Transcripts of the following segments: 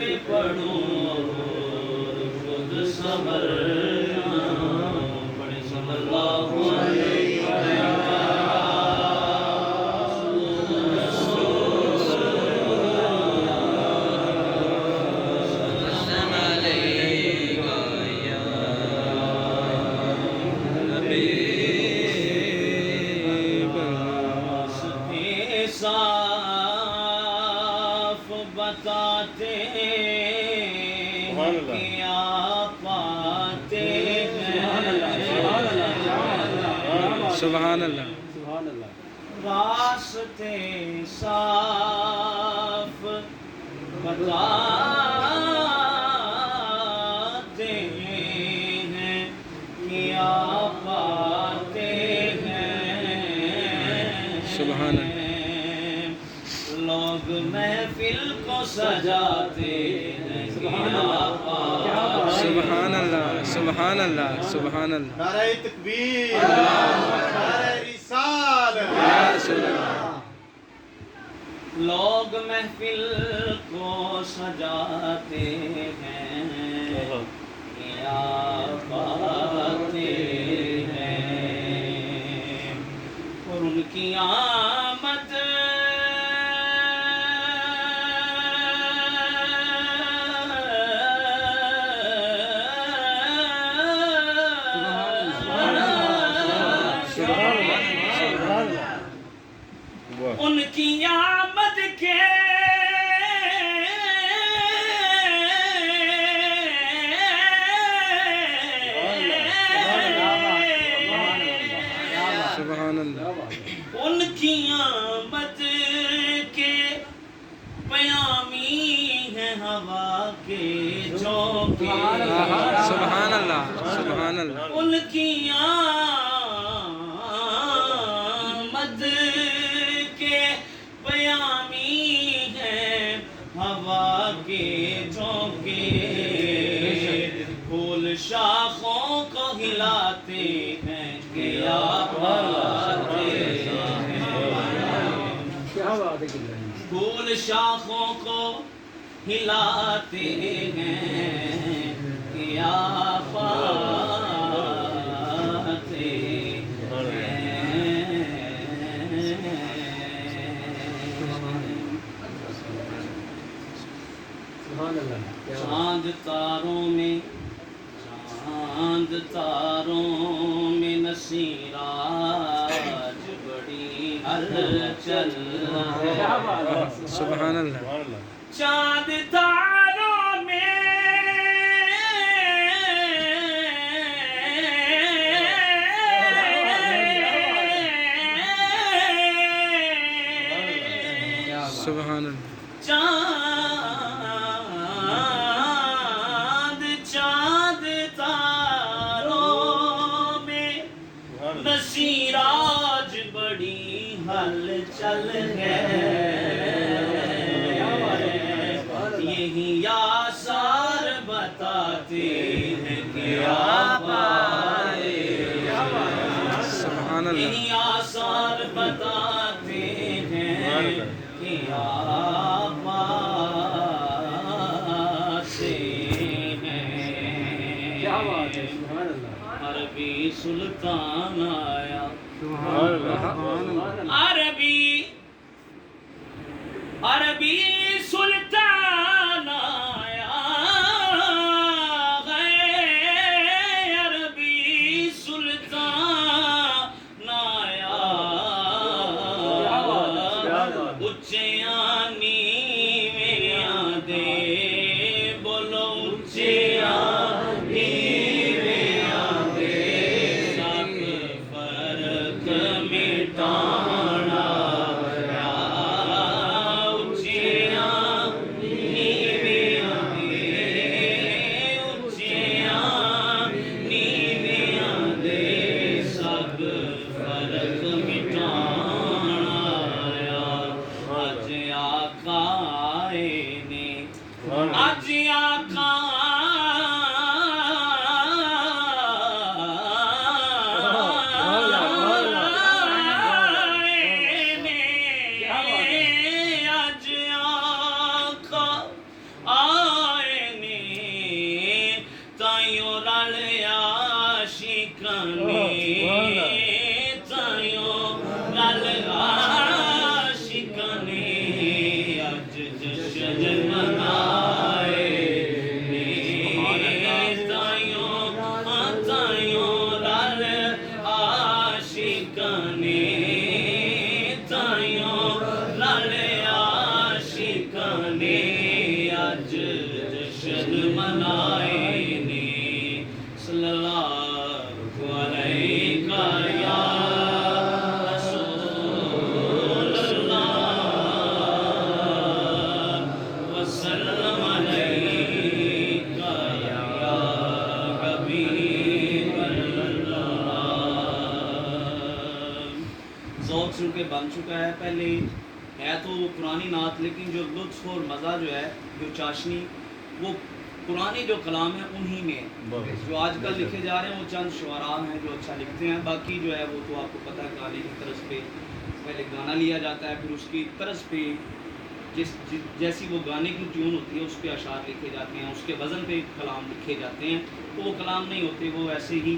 پہ پڑھوں خود صبر پڑھے صلی اللہ علیہ بتاتے کیا پاتے سبحان اللہ راستے صاف بتاتے ہیں کیا پاتے ہیں سبحان اللہ لوگ محفل کو سجاتے ہیں سبحان اللہ سبحان اللہ سبحان اللہ نعرہ تکبیر نعرہ رسالت یا رسول اللہ لوگ محفل کو سجاتے ہیں کیا پاتے ہیں اور ان کی آمد ان کی آمد کے سبحان اللہ ان کی آمد کے پیامی ہیں ہوا کے جھونکے سبحان اللہ سبحان اللہ ان کی آمد کے پیامی ہیں ہوا کے جھونکے پھول شاخوں کو ہلاتے ہیں کیا پاتے ہیں پھول شاخوں کو ہلاتے ہیں کیا پاتے چاند تاروں میں نصیراج بڑی ہلچل سبحان اللہ چاند تاروں میں سبحان اللہ چاند تاروں میں نصیراج بڑی ہلچل ہے یہی آثار بتاتے ہیں کیا پائے سبحان اللہ یہی آثار بتاتے ہیں کیا پاتے ہیں عربی سلطان آیا عربی سلطان آیا عربی سلطان آیا اچیاں نیویاں دے بولو اچیاں نیویاں دے سب فرق مٹانا آج آقا آج آقا جشن منائے نے صلی اللہ علیہ یا رسول اللہ وسلم علیہ یا حبیب اللہ۔ ذوق سن کے بن چکا ہے، پہلے ہے تو پرانی نعت، لیکن جو لطف اور مزہ جو ہے، جو چاشنی، وہ پرانے جو کلام ہیں انہی میں ہے۔ جو آج کل لکھے جا رہے ہیں وہ چند شعراء ہیں جو اچھا لکھتے ہیں، باقی جو ہے وہ تو آپ کو پتہ ہے گانے کی طرز پہ پہلے گانا لیا جاتا ہے، پھر اس کی طرز پہ جیسی وہ گانے کی ٹیون ہوتی ہے اس پہ اشعار لکھے جاتے ہیں، اس کے وزن پہ کلام لکھے جاتے ہیں، تو وہ کلام نہیں ہوتے، وہ ایسے ہی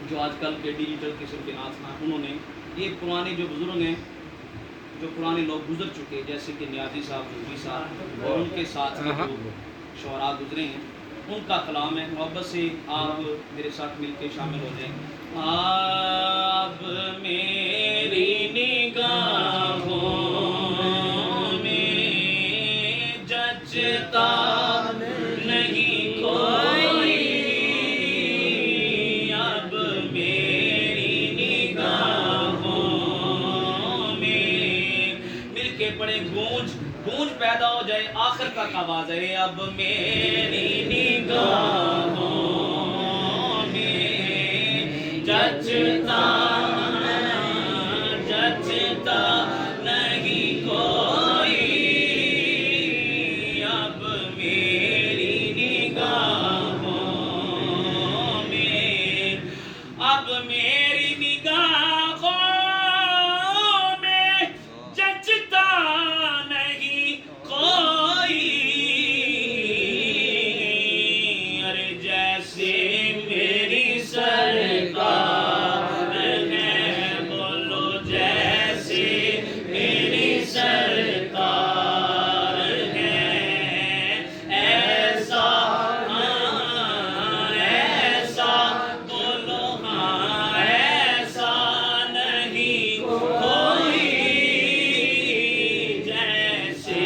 جو آج کل کے ڈیجیٹل قسم کے نعت ہیں انہوں نے یہ پرانے جو بزرگ ہیں، جو پرانے لوگ گزر چکے جیسے کہ نیازی صاحب، جوزی صاحب اور ان کے ساتھ جو شعراء گزرے ہیں ان کا کلام ہے۔ محبت سے آپ میرے ساتھ مل کے شامل ہو جائیں۔ اب میری نگاہوں میں جچتا نہیں کوئی، اب میری نگاہوں میں، مل کے پڑے گونج پیدا ہو جائے آخر تک آواز ہے، اب میری نگاہوں میں جچتا نہیں کوئی، اب میری نگاہوں میں، اب میری نگاہوں میں جچتا نہیں کوئی، ارے جیسے میری سرکار ہے، بولو جیسے میری سرکار ہے، ایسا ایسا بولو ہاں، ایسا نہیں کوئی، جیسے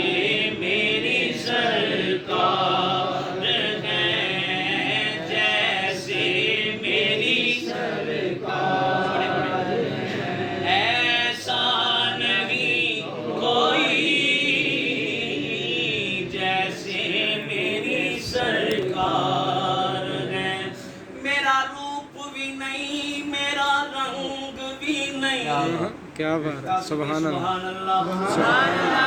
میری سرکار ہے، جیسے میری سرکار ہے، ایسا نہیں کوئی، جیسے میری سرکار ہے۔ میرا روپ بھی نہیں، میرا رنگ بھی نہیں، کیا بات ہے، سبحان اللہ، سبحان اللہ، سبحان اللہ،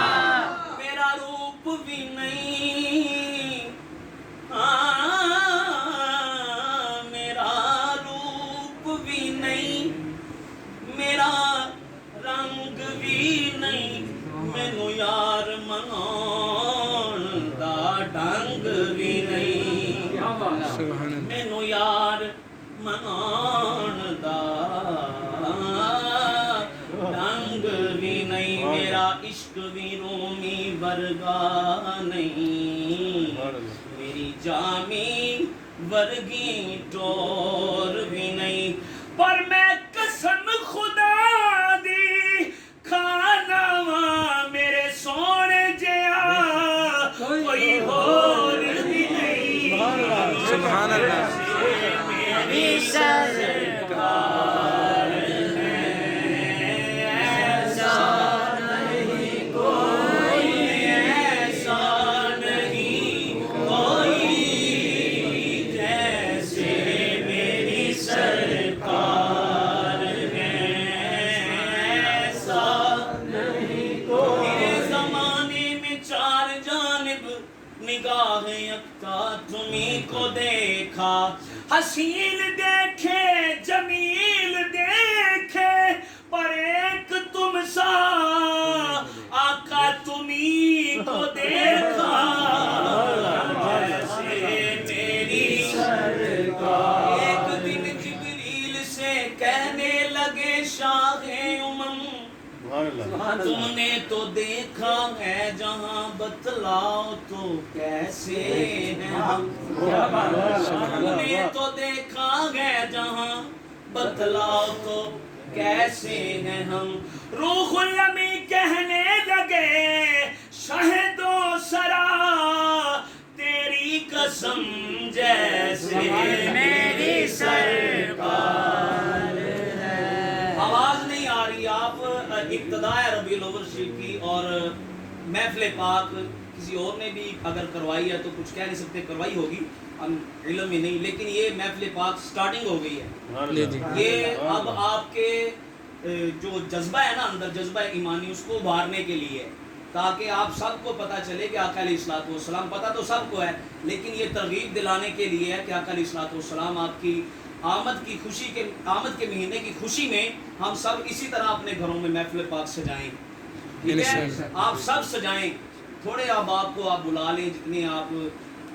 میرا روپ بھی نہیں، میرا روپ بھی نہیں، میرا رنگ بھی نہیں، مینو یار مناؤن دا ڈنگ بھی نہیں، سبحان اللہ، مینو یار مناؤن دا ڈنگ بھی نہیں، میرا عشق بھی رومی ورگا نہیں، میری جامی ورگی ٹور بھی نہیں، پر میں قسم خدا دی کھانا میرے سونے جیا کوئی اور بھی نہیں، سبحان اللہ، میری سرکار ہے، ایسا نہیں کوئی، ایسا نہیں کوئی، جیسے میری سرکار ہے، ایسا نہیں کوئی۔ میرے زمانے میں چار جانب نگاہ یکتا تمہیں کو دیکھا، حسین دیکھے جمیل دیکھے، پر ایک تم سا آقا تمہیں کو دیکھا، جیسے میری سرکار۔ ایک دن جبریل سے کہنے لگے شاہ امم، تم نے تو دیکھا ہے جہاں، بتلاؤ تو کیسے ہیں ہم، تم نے تو دیکھا ہے جہاں، بتلاؤ تو کیسے ہیں ہم۔ روح الامی کہنے لگے شہد و سرا आजम जैसे मेरी सरकार है। आवाज नहीं आ रही, आप इब्तदा है रबीउल अव्वल शरीफ की और महफिल पाक किसी और ने भी अगर करवाई है तो कुछ कह नहीं सकते, करवाई होगी हम इल्म में नहीं, लेकिन ये महफिल पाक स्टार्टिंग हो गई है। ये अब आपके जो जज्बा है ना अंदर, जज्बा ईमानी, उसको उभारने के लिए, ताकि आप सबको पता चले कि आका अलैहिस्सलाम, पता तो सबको है, लेकिन ये तरगीब दिलाने के लिए है कि आका अलैहिस्सलाम आपकी आमद के महीने की खुशी में हम सब इसी तरह अपने घरों में महफिल पाक सजाएं, ठीक है? आप सब सजाएं, थोड़े अहबाब को आप बुला लें जितने आप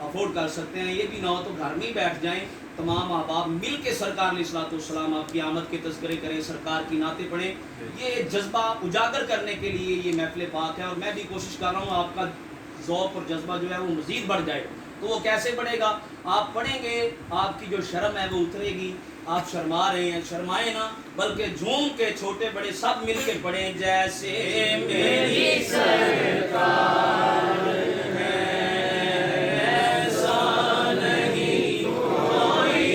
अफोर्ड कर सकते हैं, ये भी ना हो तो घर में ही बैठ जाएं, तमाम अहबाब मिल के सरकार अलैहिस्सलाम आपकी आमद के तज़किरे करें, सरकार की नातें पढ़ें। ये जज्बा उजागर करने के लिए ये महफिल पाक है, और मैं भी कोशिश कर रहा हूँ आपका ज़ौक़ और जज्बा जो है वो मज़ीद बढ़ जाए। तो वो कैसे बढ़ेगा? आप पढ़ेंगे, आपकी जो शर्म है वो उतरेगी। आप शर्मा रहे हैं, शर्माए ना, बल्कि झूम के छोटे बड़े सब मिल के पढ़ें, जैसे मेरी सरकार है ऐसा नहीं कोई,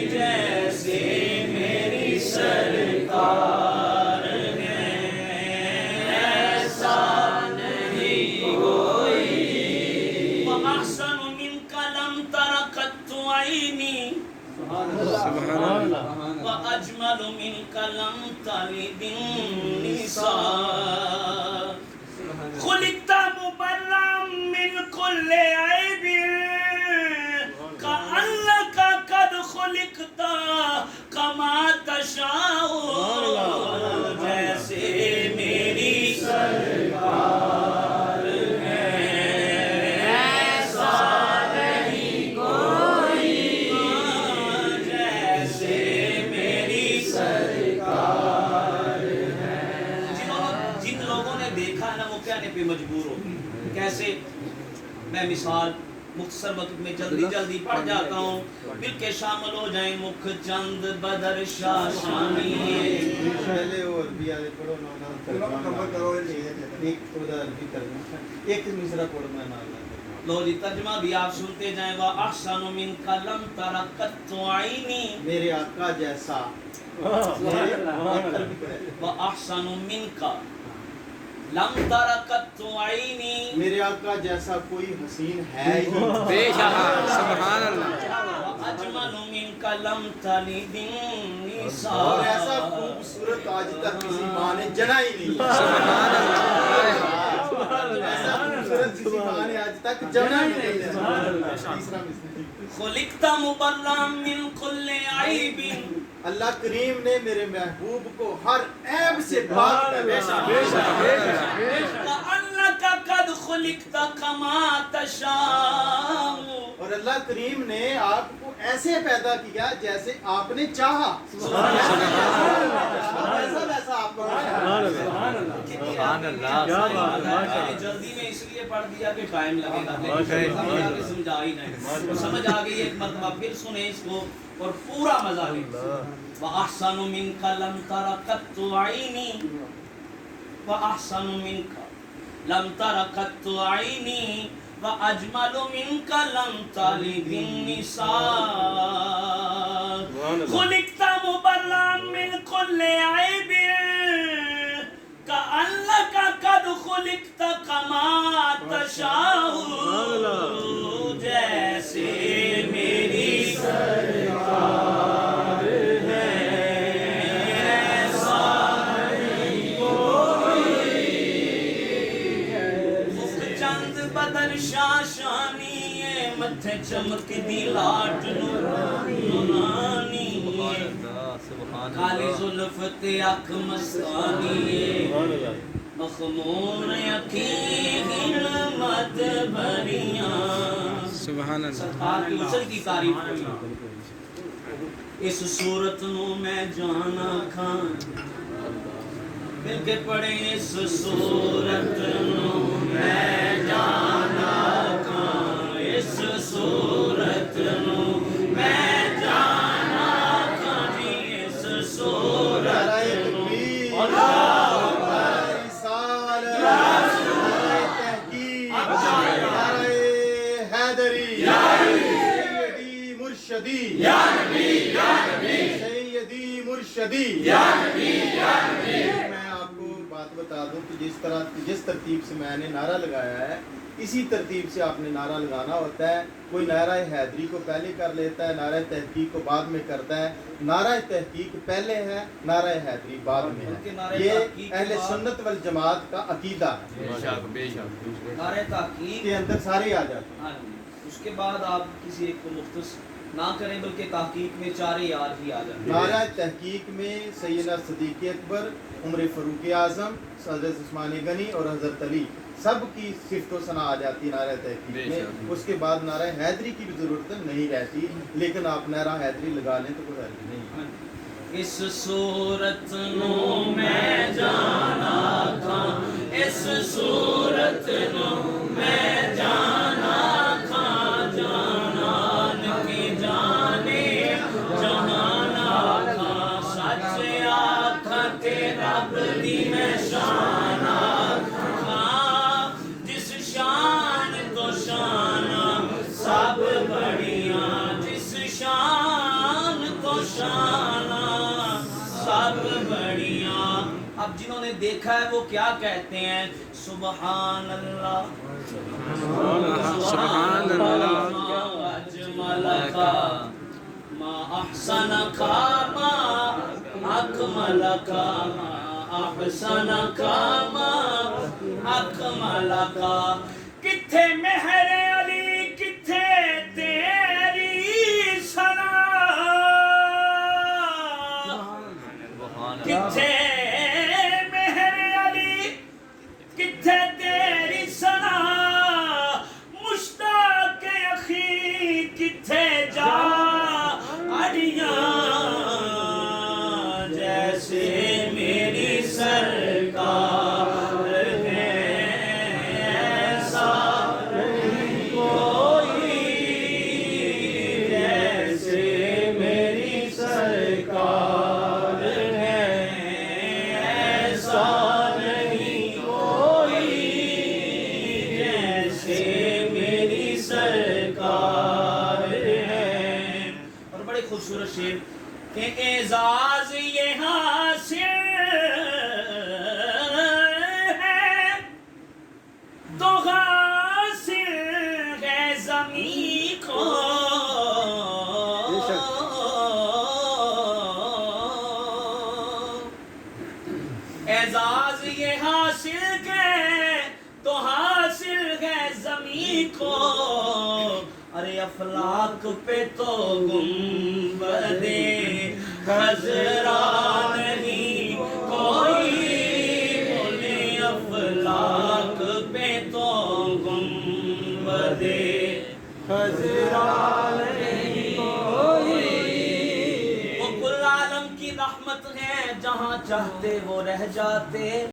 जैसे मेरी सरकार है ऐसा नहीं कोई। वअहसन मिनका लम तरा कत्तु ऐनी वअजमल मिनका लम तलिद निसा। खुलिक़्ता मुबर्रअम मिन कुल्लि ऐबिन कअन्नका क़द खुलिक़्ता कमा तशाउ, जैसे मेरी सरकार है ऐसा नहीं कोई, जैसे मेरी सरकार है। जिन लोगों ने देखा है ना वो कहने पे मजबूर हो। कैसे? मैं मिसाल मुख्तसर वक्त में जल्दी जल्दी पढ़ जाता हूँ, दिल के शामिल हो जाए। मुख चंद बदर शाशानी, पहले और भी आगे पढ़ो ना, एक उधर भी करना, एक मिसरा पढ़ो मैं ना। लो जी तर्जुमा भी आप सुनते जाएं। वा अहसनु मिनका लम तरा कत्तु ऐनी, मेरे आका जैसा, वा अहसनु मिनका लम तरा कत्तु ऐनी, मेरे आका जैसा कोई हसीन है ही बेशक, सुभान अल्लाह। वा अजमलु मिनका लम तलिद निसा, और ऐसा खूबसूरत आज तक किसी माँ ने जना ही नहीं। सुभान अल्लाह। ऐसा खूबसूरत किसी माँ ने आज तक जना ही नहीं। तीसरा मिसरा, खुलिक़्ता मुबर्रअम मिन कुल्लि ऐबिन, अल्लाह करीम ने मेरे महबूब को हर ऐब से पाक कअन्नका क़द खुलिक़्ता कमा तशाउ, और अल्लाह करीम ने आपको ऐसे पैदा किया जैसे आपने चाहा। ऐसा वैसा आपको जल्दी में इसलिए पढ़ दिया कि टाइम लगेगा, समझा ही नहीं, समझ आ गई। एक मरतबा फिर सुने इसको और पूरा मजा ले। वअहसनु मिनका लम तरा कत्तु ऐनी, वअहसनु मिनका लम तरा कत्तु ऐनी, वअजमलु मिनका लम तलिद निसा। खुलिक़्ता मुबर्रअम मिन कुल्लि ऐबिन कअन्नका क़द खुलिक़्ता कमा तशाउ, जैसे मेरी सरकार है ऐसा नहीं कोई। मुख चंद बदन शाशानी, मथे चमकदी लाट नूरानी, काली जुल्फ ते अख मस्तानी, मखमूर यकीन मत भरियां। सुभान अल्लाह। सरकार की उसल की तारीफ करी। इस सूरत नू मैं जाना खां, मिलके पढ़े इस सूरत नू मैं जाना खां, इस सूरत नू मैं जाना खां जी, इस सूरत नू हैदरी मुर्शदी या नबी या नबी सैयदी मुर्शदी या नबी या नबी। मैं आपको बात बता दूं कि जिस तरतीब से मैंने नारा लगाया है इसी तरतीब से आपने नारा लगाना होता है। कोई नारा हैदरी को पहले कर लेता है, नारा तहकीक को बाद में करता है। नारा तहकीक पहले है, नारा हैदरी बाद में उनके है। नारे ये तहकीक के अहले बाद- सुन्नत वल जमात का अकीदा है, बेशक बेशक। नारे ताकीद के अंदर सारे आ जाते हैं। हाँ जी। उसके बाद आप किसी एक को मुख्तस ना करें बल्कि तहकीक में चारे यार ही आ जाते हैं। नारा तहकीक में सैयदना सदीक अकबर, उमर फारूक आज़म, हज़रत उस्मान गनी और हज़रत अली सब की सिफ्त व सना आ जाती है नारा तहकीक में। बेशक। उसके बाद नारा हैदरी की भी ज़रूरत नहीं रहती, लेकिन आप नारा हैदरी लगा लें तो कोई हर्ज नहीं है। इस सूरत नो मैं जाना था, इस सूरत नो मैं जाना था, जानान के जाने जहाना था, सच आखा ते रब दी मैं शाना था, जिस शान तो शाना सब बढ़िया, जिस शान तो शाना सब बढ़िया। अब जिन्होंने देखा है वो क्या कहते हैं? सुबहान अल्लाह सुभान अल्लाह अजमलका मा अहसनका मा अकमलका मा अहसनका मा अकमलका। किथे मेहर अली किथे तेरी सना, किथे मेहर अली किथे तेरी सना, मुश्ताक अखी किथे जा अड़ियां, जैसे मेरी सरकार है ऐसा नहीं कोई, जैसे मेरी सरकार है ऐसा नहीं कोई, जैसे मेरी सरकार है। और बड़े खूबसूरत शेर के एजाज ये हासिल है तो हासिल है ज़मीं को, एजाज ये हासिल है तो हासिल है ज़मीं को। अरे अफलाक पे तो गुंबदे खजरा नहीं कोई, बोले अफलाक पे तो गुंबदे खजरा नहीं कोई। वो कुल आलम की रहमत है, जहाँ चाहते वो रह जाते।